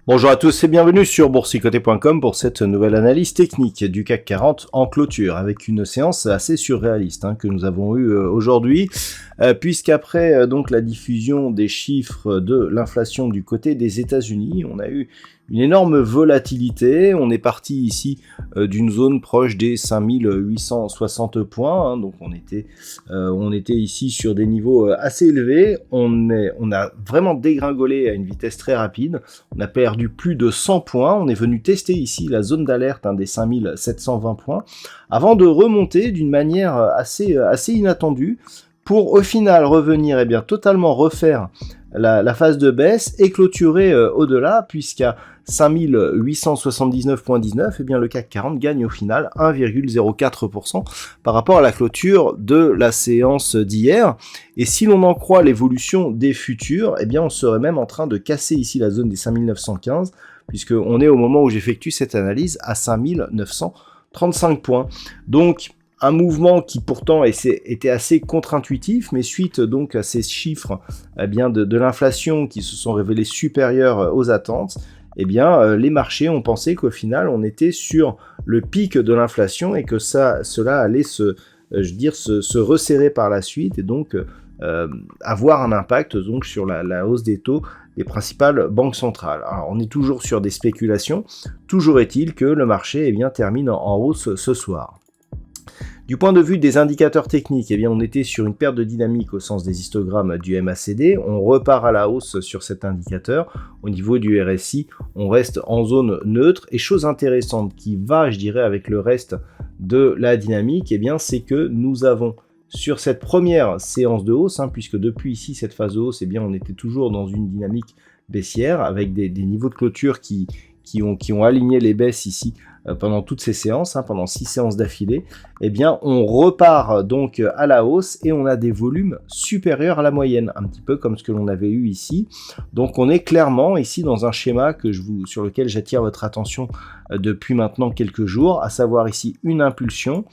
Bonjour à tous et bienvenue sur boursicoté.com pour cette nouvelle analyse technique du CAC 40 en clôture avec une séance assez surréaliste que nous avons eue aujourd'hui puisqu'après donc la diffusion des chiffres de l'inflation du côté des États-Unis, on a eu une énorme volatilité. On est parti ici d'une zone proche des 5860 points, donc on était ici sur des niveaux assez élevés. On a vraiment dégringolé à une vitesse très rapide. On a perdu plus de 100 points. On est venu tester ici la zone d'alerte des 5720 points avant de remonter d'une manière assez inattendue pour au final revenir totalement refaire la phase de baisse et clôturer au-delà, puisqu'à 5879,19, le CAC 40 gagne au final 1,04% par rapport à la clôture de la séance d'hier. Et si l'on en croit l'évolution des futurs, on serait même en train de casser ici la zone des 5915, puisqu'on est au moment où j'effectue cette analyse à 5935 points. Donc, un mouvement qui pourtant était assez contre-intuitif, mais suite donc à ces chiffres de l'inflation qui se sont révélés supérieurs aux attentes, les marchés ont pensé qu'au final on était sur le pic de l'inflation et que cela allait se resserrer par la suite et donc avoir un impact donc sur la hausse des taux des principales banques centrales. Alors on est toujours sur des spéculations, toujours est-il que le marché termine en hausse ce soir. Du point de vue des indicateurs techniques, on était sur une perte de dynamique au sens des histogrammes du MACD. On repart à la hausse sur cet indicateur. Au niveau du RSI, on reste en zone neutre. Et chose intéressante qui va, avec le reste de la dynamique, c'est que nous avons sur cette première séance de hausse, puisque depuis ici, cette phase de hausse, on était toujours dans une dynamique baissière avec des niveaux de clôture qui ont aligné les baisses ici pendant toutes ces séances, pendant 6 séances d'affilée, on repart donc à la hausse et on a des volumes supérieurs à la moyenne, un petit peu comme ce que l'on avait eu ici. Donc on est clairement ici dans un schéma sur lequel j'attire votre attention depuis maintenant quelques jours, à savoir ici une impulsion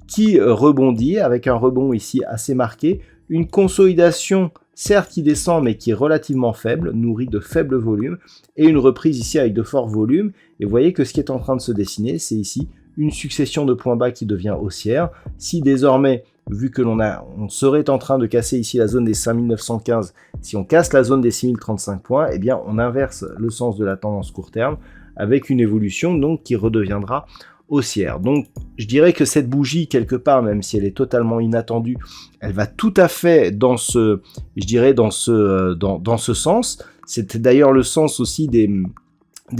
qui rebondit avec un rebond ici assez marqué, une consolidation certes qui descend mais qui est relativement faible, nourrie de faibles volumes, et une reprise ici avec de forts volumes. Et vous voyez que ce qui est en train de se dessiner, c'est ici une succession de points bas qui devient haussière. Si désormais, vu que on serait en train de casser ici la zone des 5915, si on casse la zone des 6035 points, on inverse le sens de la tendance court terme avec une évolution donc qui redeviendra haussière. Donc je dirais que cette bougie quelque part, même si elle est totalement inattendue, elle va tout à fait dans ce sens. C'était d'ailleurs le sens aussi des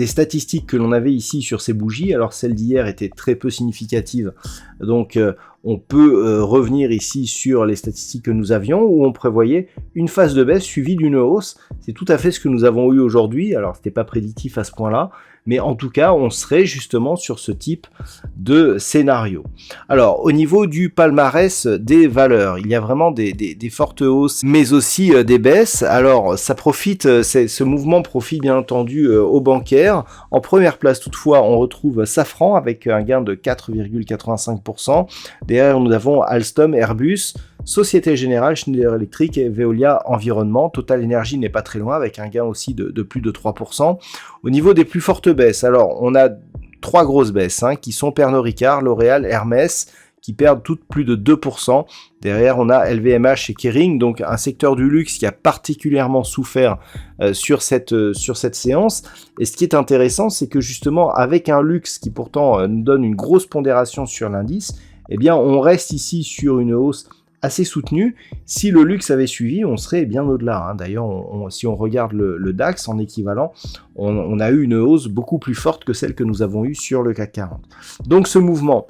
statistiques que l'on avait ici sur ces bougies. Alors celle d'hier était très peu significative, donc on peut revenir ici sur les statistiques que nous avions où on prévoyait une phase de baisse suivie d'une hausse. C'est tout à fait ce que nous avons eu aujourd'hui. Alors c'était pas prédictif à ce point-là, mais en tout cas on serait justement sur ce type de scénario. Alors au niveau du palmarès des valeurs, il y a vraiment des fortes hausses mais aussi des baisses. Alors ce mouvement profite bien entendu aux bancaires. En première place toutefois on retrouve Safran avec un gain de 4,85%. Derrière nous avons Alstom, Airbus, Société Générale, Schneider Electric et Veolia Environnement. Total Energy n'est pas très loin avec un gain aussi de plus de 3%. Au niveau des plus fortes baisses, alors on a 3 grosses baisses qui sont Pernod Ricard, L'Oréal, Hermès qui perdent toutes plus de 2%. Derrière on a LVMH et Kering, donc un secteur du luxe qui a particulièrement souffert sur cette séance. Et ce qui est intéressant, c'est que justement avec un luxe qui pourtant nous donne une grosse pondération sur l'indice, on reste ici sur une hausse assez soutenue. Si le luxe avait suivi, on serait bien au-delà. D'ailleurs, si on regarde le DAX en équivalent, on a eu une hausse beaucoup plus forte que celle que nous avons eue sur le CAC 40. Donc ce mouvement,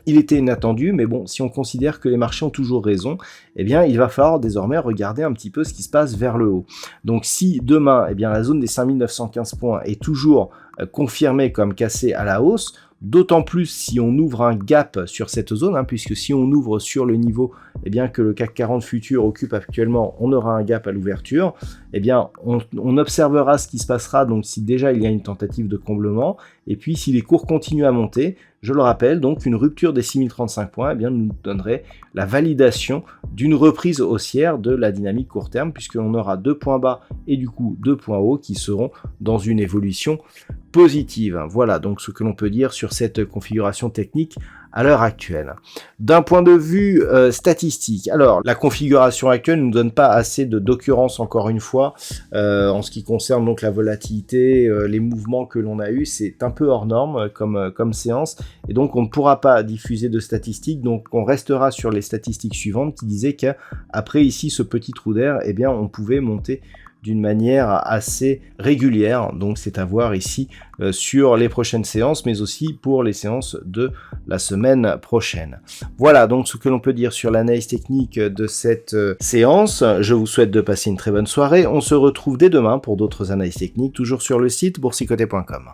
il était inattendu, mais bon, si on considère que les marchés ont toujours raison, il va falloir désormais regarder un petit peu ce qui se passe vers le haut. Donc si demain, la zone des 5915 points est toujours confirmée comme cassée à la hausse, d'autant plus si on ouvre un gap sur cette zone, hein, puisque si on ouvre sur le niveau que le CAC 40 futur occupe actuellement, on aura un gap à l'ouverture. On observera ce qui se passera, donc si déjà il y a une tentative de comblement, et puis si les cours continuent à monter, je le rappelle, donc une rupture des 6035 points nous donnerait la validation d'une reprise haussière de la dynamique court terme, puisqu'on aura 2 points bas et du coup 2 points hauts qui seront dans une évolution positive. Voilà donc ce que l'on peut dire sur cette configuration technique à l'heure actuelle. D'un point de vue statistique, alors la configuration actuelle ne nous donne pas assez d'occurrence encore une fois en ce qui concerne donc la volatilité, les mouvements que l'on a eu, c'est un peu hors norme comme séance et donc on ne pourra pas diffuser de statistiques, donc on restera sur les statistiques suivantes qui disaient qu'après ici ce petit trou d'air, on pouvait monter d'une manière assez régulière, donc c'est à voir ici sur les prochaines séances, mais aussi pour les séances de la semaine prochaine. Voilà donc ce que l'on peut dire sur l'analyse technique de cette séance. Je vous souhaite de passer une très bonne soirée. On se retrouve dès demain pour d'autres analyses techniques, toujours sur le site boursicoté.com.